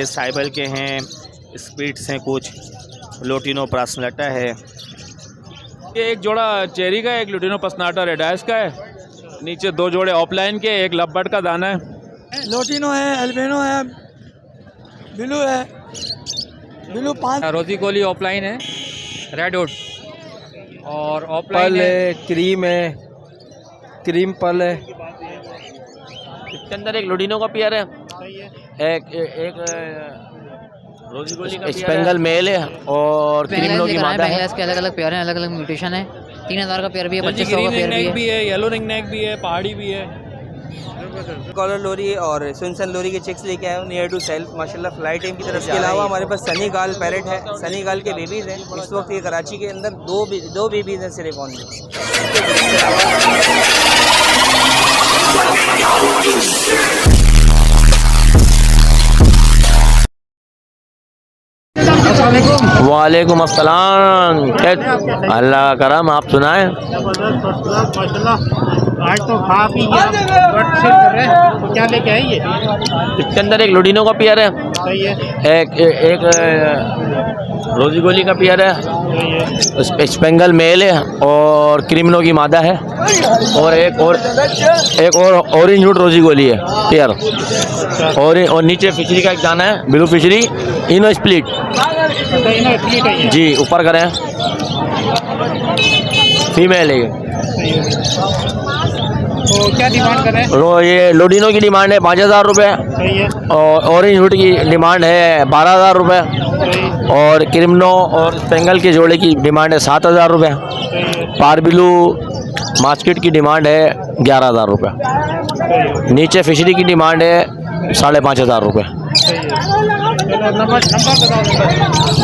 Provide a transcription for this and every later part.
Cyble के हैं, speeds हैं, कुछ लोटिनो प्रासनाटा है। ये एक जोड़ा चेरी का, एक लुटिनो पसनाटा रेडाइस का है। नीचे दो जोड़े ऑफलाइन के, एक लब्बट का दाना है। लोटिनो है, अल्बिनो है, ब्लू है, ब्लू 5। रोजी गोली ऑफलाइन है, रेड वुड और ऑफलाइन है, क्रीम है, क्रीम पल है। इसके अंदर एक लुटिनो का पेयर है, एक रोजी गोली का स्पेंगल मेल है और क्रीमिनो की मादा है। इसके अलग अलग पेयर हैं, अलग अलग म्यूटेशन है। 3000 का पेयर भी है, 2500 का पेयर भी है, येलो रिंग नेक भी है, पहाड़ी भी है। कॉलर लोरी और सुनसन लोरी के चिक्स लेके आए नियर टू सेल्फ माशाल्लाह फ्लाई टाइम की तरफ। इसके अलावा हमारे पास सनी गाल पैरेट है, सनी गाल के बेबीज़ हैं। इस वक्त ये कराची के अंदर दो बेबीज़ हैं सिर्फ ऑनली। वालेकुम अस्सलाम। अल्लाह का करम, आप सुनाएं। आज तो खा पी के आप सेल कर रहे हैं, तो क्या लेके आए ये? इसके अंदर एक लुटिनो का पेयर है, सही है। एक रोजी गोली का पेयर है, स्पेंगल मेल है और क्रिमिनो की मादा है और एक और ऑरेंज वुड रोजी गोली है पेयर। और नीचे फिशरी का एक दाना है, ब्लू फिशरी इनो स्प्लिट। जी ऊपर करें, फीमेल है। तो क्या डिमांड कर रहे हैं? ये लोडिनो की डिमांड है 5000 रुपये और ऑरेंज वुड की डिमांड है 12000 रुपये और क्रिमिनो और स्पेंगल के जोड़े की डिमांड है 7000 रुपये। पारबिलू मास्केट की डिमांड है 11000 रुपये। नीचे फिशरी की डिमांड है 5500 रुपये।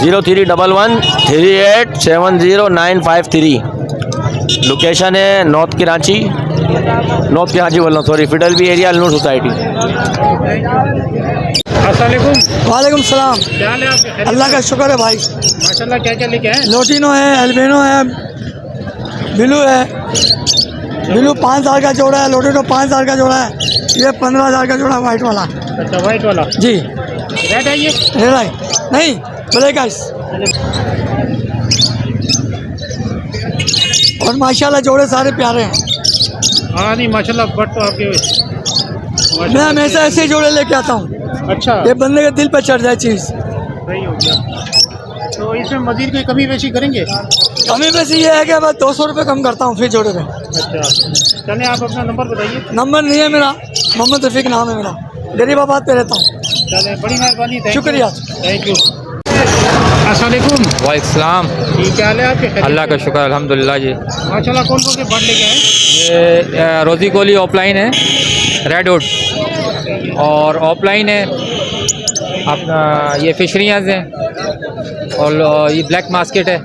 0311387095 लोकेशन है नॉर्थ कराची बोल रहा हूँ, सॉरी, फिडल बी एरिया, नूर सोसाइटी। वालेकुम सलाम। क्या हाल है आपके? अल्लाह का शुक्र है भाई। माशाल्लाह। क्या क्या लेके आए? लोटिनो है, अल्बिनो है, ब्लू है, ब्लू 5000 का जोड़ा है, लोटिनो 5000 का जोड़ा है, ये 15000 का जोड़ा वाइट वाला। अच्छा, वाइट वाला जी। रेड है ये? रेड है नहीं, ब्लैक आइस। और माशाल्लाह जोड़े सारे प्यारे हैं। हाँ नहीं माशाल्लाह, बट तो आपके मैं हमेशा ऐसे जोड़े लेके आता हूँ। अच्छा, ये बंदे के दिल पर चढ़ जाए चीज़। सही हो गया। तो इसमें मजीद कोई कमी पेशी करेंगे? कमी वैसे ये है कि बस 200 रुपये कम करता हूँ फिर जोड़े में। अच्छा, चलें आप अपना नंबर बताइए। नंबर नहीं है मेरा, मोहम्मद रफ़ीक नाम है मेरा, गरीबाबाद पे रहता हूँ। चलें, बड़ी मेहरबानी, शुक्रिया, थैंक यू। अस्सलाम वालेकुम। वालेकुम। क्या हाल है आपके? अल्लाह का शुक्र, अल्हम्दुलिल्लाह जी। माशाल्लाह। कौन कौन से बर्ड लेके आए? ये रोजी गोली ऑफलाइन है, रेड वुड और ऑफलाइन है अपना, ये फिशरियाँ हैं और ये ब्लैक मास्केट है।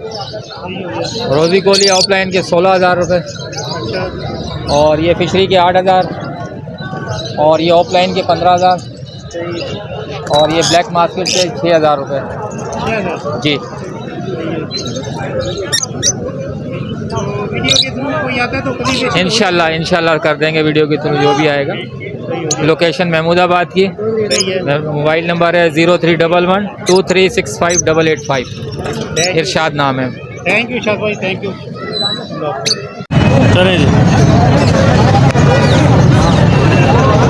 रोजी गोली ऑफलाइन के 16000 रुपये और ये फिशरी के 8000 और ये ऑफलाइन के 15000 और ये ब्लैक मास्केट के 6000 रुपये जी। तो वीडियो के थ्रू कोई आता है तो कभी इंशाल्लाह कर देंगे वीडियो के थ्रू जो भी आएगा। लोकेशन महमूदाबाद की, मोबाइल नंबर है 0311236585। इरशाद नाम है। थैंक यू शाद भाई, थैंक यू। चलें जी।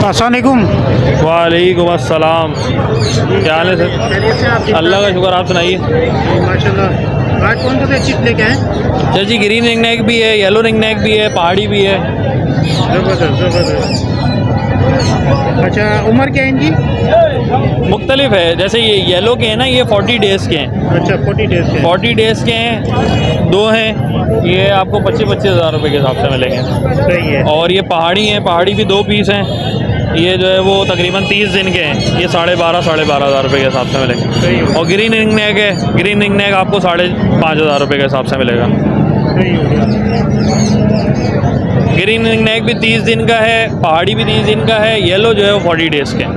अस्सलामुअलैकुम। वालेकुम अस्सलाम। क्या हाल है सर? अल्लाह का शुक्र, आप सुनाइए। माशाल्लाह। आज कौन कौन से चिप लेके आए? सर जी, ग्रीन रिंग नेक भी है, येलो रिंग नेक भी है, पहाड़ी भी है। ज़बरदस्त। अच्छा, उम्र क्या है इनकी? मुख्तलिफ है, जैसे ये येलो के हैं ना, ये 40 डेज़ के हैं। अच्छा, 40 डेज़ के। 40 डेज़ के हैं, दो हैं, ये आपको 25-25 हज़ार रुपये के हिसाब से मिलेंगे। सही है। और ये पहाड़ी हैं, पहाड़ी भी 2 पीस हैं, ये जो है वो तकरीबन 30 दिन के हैं, ये 12,500 रुपये के हिसाब से मिलेंगे। और ग्रीन रिंग नेक है, ग्रीन रिंग नेक आपको 5,500 रुपये के हिसाब से मिलेगा। ग्रीन रिंग नेक भी 30 दिन का है, पहाड़ी भी 30 दिन का है, येलो जो है वो 40 डेज़ के हैं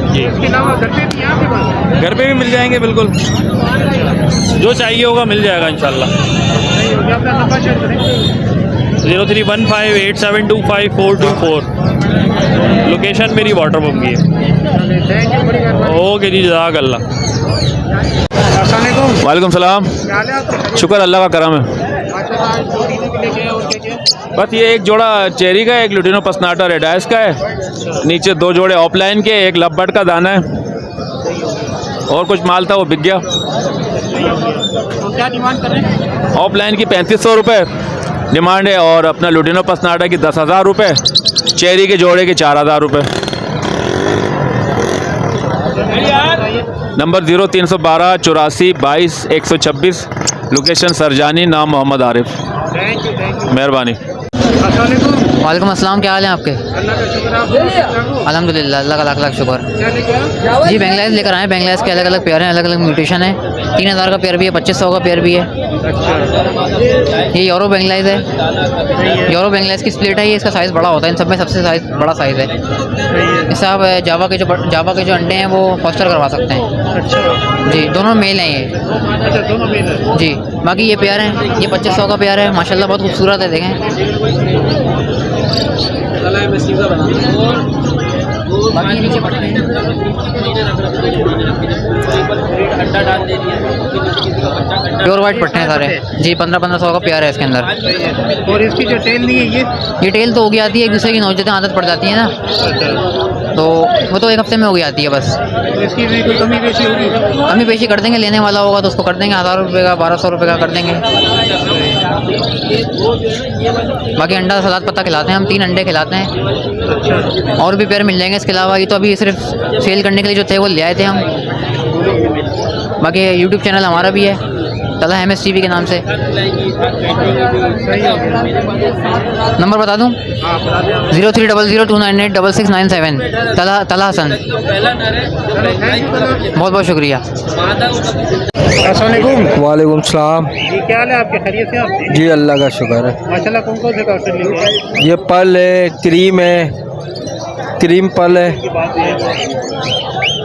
जी। इसके अलावा घर पे भी आपके पास? घर पे भी मिल जाएंगे, बिल्कुल जो चाहिए होगा मिल जाएगा इंशाल्लाह। सही हो गया। अपना नंबर शेयर करें। 03158725 424। लोकेशन मेरी वाटर पम्प की है। थैंक यू, बड़ी मेहरबानी। ओके जी, जज़ाक अल्लाह। अस्सलाम वालेकुम। वालेकुम सलाम। क्या हाल है आपका? शुक्र अल्लाह का करम है। अच्छा, आज दो तीनों के लेके आए और क्या क्या? बस ये एक जोड़ा चेरी का है, एक लुटिनो पसनाटा रेडाइस का है, नीचे 2 जोड़े ऑफलाइन के, एक लबबट का दाना है, और कुछ माल था वो बिक गया। तो क्या डिमांड कर रहे हैं? ऑफलाइन की 3500 रुपये डिमांड है, और अपना लुटिनो पसनाटा की 10,000 रुपये, चेरी के जोड़े के 4,000 रुपये। नंबर 0312 84 22 126, लोकेशन सरजानी, नाम Mohammad Arif. Thank you, thank you. मेहरबानी। अस्सलाम वालेकुम। वालेकुम अस्सलाम, क्या हाल है आपके? अल्लाह का शुक्र, आप बताओ। अल्हम्दुलिल्लाह, अल्लाह का लाख लाख शुक्र। क्या लेके आए? जी बेंगलाइज लेकर आए, बेंगलाइज के अलग अलग पेयर हैं, अलग अलग म्यूटेशन है। 3000 का पेयर भी है, 2500 का पेयर भी है। अच्छा, ये यूरो बेंगलाइज है, यूरो बेंगलाइज की स्प्लिट है। ये इसका साइज़ बड़ा होता है, इन सब में सबसे बड़ा साइज़ है। इससे आप जावा के जो अंडे हैं वो फॉस्टर करवा सकते हैं। अच्छा, जी, दोनों मेल हैं ये। अच्छा, दोनों मेल है। जी, बाकी ये पेयर है, ये 2500 का पेयर है, माशाल्लाह बहुत खूबसूरत है, देखें। बाकी ये नीचे पड़ते हैं। प्योर वाइट पट्टे हैं सारे। जी, 1500 का पेयर है इसके अंदर। और इसकी जो टेल नहीं है ये टेल तो हो गई आती है, एक दूसरे की नौजतें आदत पड़ जाती है ना, अच्छा, तो वो तो एक हफ्ते में हो गई आती है बस। तो इसकी भी कोई कमी बेशी होगी? कमी पेशी कर देंगे, लेने वाला होगा तो उसको कर देंगे 1000 रुपये का, 1200 रुपये का कर देंगे। बाकी अंडा सलाद पत्ता खिलाते हैं हम, 3 अंडे खिलाते हैं, अच्छा, और भी पेयर मिल जाएंगे इसके अलावा। ये तो अभी सिर्फ सेल करने के लिए जो थे वो ले आए थे हम। बाकी यूट्यूब चैनल हमारा भी है, तला MS TV के नाम से। नंबर बता दूं? 0300298667, तला हसन। बहुत बहुत शुक्रिया। अस्सलाम वालेकुम। वालेकुम सलाम। जी, क्या हाल है आपके? खैरियत से आप? जी अल्लाह का शुक्र है। माशाल्लाह, कौन कौन से काउंटर लेके आए? ये पल है, क्रीम है, क्रीम पल है,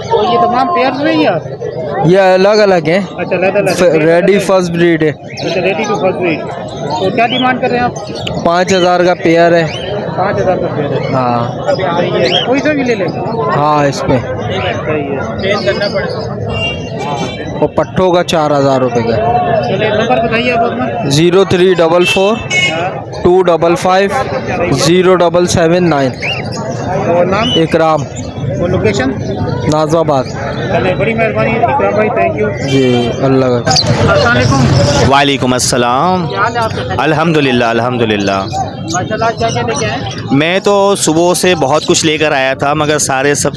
तो ये तमाम पेयर्स में ही है? ये अलग अलग हैं। अच्छा, अलग-अलग रेडी फर्स्ट ब्रीड है। अच्छा, रेडी टू फर्स्ट ब्रीड। तो क्या डिमांड कर रहे हैं आप? 5000 का पेयर है। 5000 का पेयर है। हाँ सही है, कोई सा भी ले लें। हाँ, इसमें सही है, चेंज करना पड़ेगा। और पट्टों का 4000 रुपये का। चलिए, नंबर बताइए आप अपना। 0344 255 0779। और नाम इकराम, और लोकेशन? नाजाबाद। चलिए, बड़ी मेहरबानी इकराम भाई, थैंक यू। जी अल्लाह का। अस्सलाम वालेकुम। वालेकुम अस्सलाम। क्या हाल है आपका? अल्हम्दुलिल्लाह अल्हम्दुलिल्लाह। माशाल्लाह, क्या क्या लेके आए? मैं तो सुबह से बहुत कुछ लेकर आया था, मगर सारे सब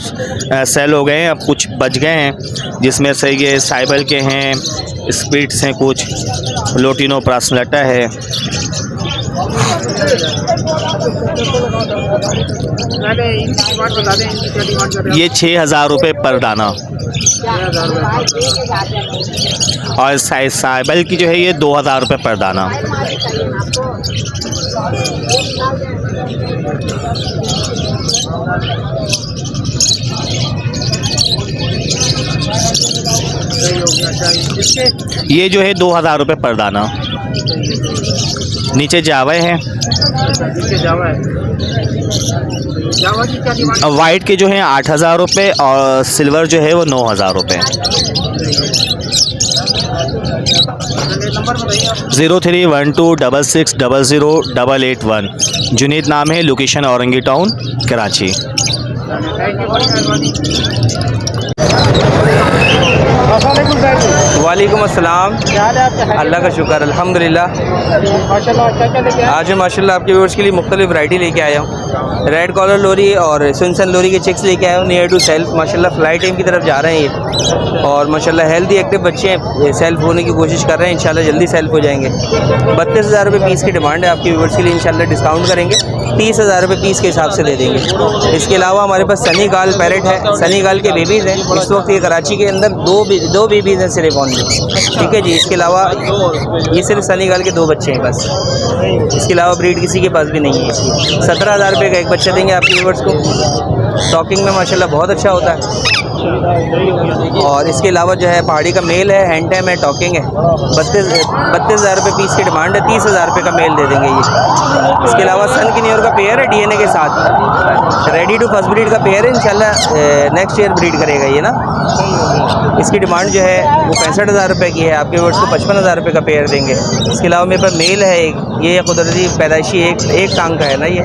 सेल हो गए हैं, अब कुछ बच गए हैं, जिसमें से ये साइबल के हैं, स्पिट्स हैं, कुछ लोटिनो प्रासलटा है। पहले इनकी डिमांड बता दें, इनकी क्या डिमांड कर रहे हैं? ये 6000 रुपये पर दाना, 6000 रुपये। और साइबल की जो है ये 2000 रुपये पर दाना। ये जो है 2000 रुपये पर दाना। नीचे जावे हैं, जावा है। जावा की क्या डिमांड? वाइट के जो हैं 8000 रुपये, और सिल्वर जो है वो 9000 रुपये। नंबर बताइए आप। 031266000881। जुनीद नाम है, location Orangi town, Karachi. Thank you, बड़ी मेहरबानी। अस्सलाम वालेकुम। वालेकुम अस्सलाम। क्या हाल है आपका? अल्लाह का शुक्र, अल्हम्दुलिल्लाह। माशाल्लाह, क्या क्या लेके आए? आज मैं माशाल्लाह आपके व्यूअर्स के लिए मुख्तलिफ वैरायटी लेके आया हूँ। रेड कॉलर लोरी और सुनसन लोरी के चिक्स लेके आया हूँ, नियर टू सेल्फ। माशाल्लाह फ्लाई टाइम की तरफ जा रहे हैं ये, और माशाल्लाह हेल्दी एक्टिव बच्चे हैं, सेल्फ होने की कोशिश कर रहे हैं, इंशाल्लाह जल्दी सेल्फ हो जाएंगे। 32,000 रुपये पीस की डिमांड है आपके व्यूअर्स के लिए, इंशाल्लाह डिस्काउंट करेंगे, 30,000 रुपये पीस के हिसाब से दे देंगे। इसके अलावा हमारे पास सनी गाल पैरेट है, सनी गाल के बेबीज़ हैं। इस वक्त ये कराची के अंदर दो बेबीज़ हैं सिर्फ ऑनली, ठीक है जी। इसके अलावा ये सिर्फ सनी गाल के 2 बच्चे हैं बस, इसके अलावा ब्रीड किसी के पास भी नहीं है इसकी। 17,000 रुपये का एक बच्चा देंगे आपके व्यूअर्स को। स्टॉकिंग में माशाल्लाह बहुत अच्छा होता है। और इसके अलावा जो है पहाड़ी का मेल है, हैंड टाइम है, टॉकिंग है। 32,000 रुपये पीस की डिमांड है, 30,000 रुपये का मेल दे देंगे ये। इसके अलावा सन किन्योर का पेयर है DNA के साथ, रेडी टू फर्स्ट ब्रीड का पेयर है, इंशाल्लाह नेक्स्ट ईयर ब्रीड करेगा ये ना। इसकी डिमांड जो है वो 65,000 रुपये की है, आपके वर्ड्स को 55,000 रुपये का पेयर देंगे। इसके अलावा मेरे पास मेल है एक, ये कुदरती पैदाइशी एक टांग का है ना ये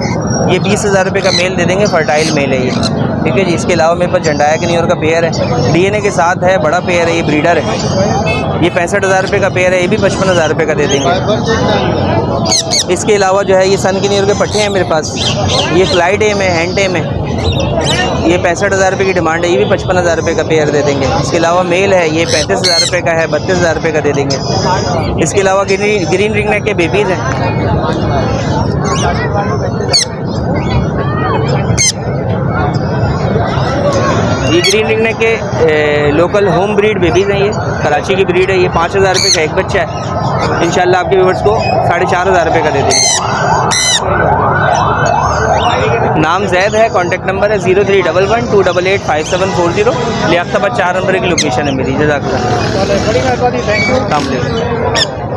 20,000 रुपये का मेल दे देंगे, फर्टाइल मेल है ये, ठीक है जी। इसके अलावा मेरे पास झंडाया किन्योर का पेयर है, DNA के साथ है, बड़ा पेयर है, ये ब्रीडर है, ये 65,000 रुपये का पेयर है, ये भी 55,000 रुपये का दे देंगे। इसके अलावा जो है ये सन किन्योर के पट्टे हैं मेरे पास, ये फ्लाइट एम है, हैंड टेम है, ये 65,000 रुपये की डिमांड है, ये भी 55,000 रुपये का पेयर दे देंगे। इसके अलावा मेल है, ये 35,000 रुपये का है, 32,000 रुपये का दे देंगे। इसके अलावा ग्रीन रिंग नेक के बेबीज़ हैं, ये ग्रीन रिंग नेक के लोकल होम ब्रीड बेबीज़ हैं, ये कराची की ब्रीड है, ये 5,000 रुपये का एक बच्चा है, इंशाल्लाह आपके व्यूअर्स को 4,500 रुपये का दे देंगे। नाम जैद है, कॉन्टैक्ट नंबर है 0311288540, लियाकताबाद 4 नंबर की लोकेशन है मेरी। जज़ाकल्लाह, बड़ी मेहरबानी, थैंक यू। अस्सलाम वालेकुम।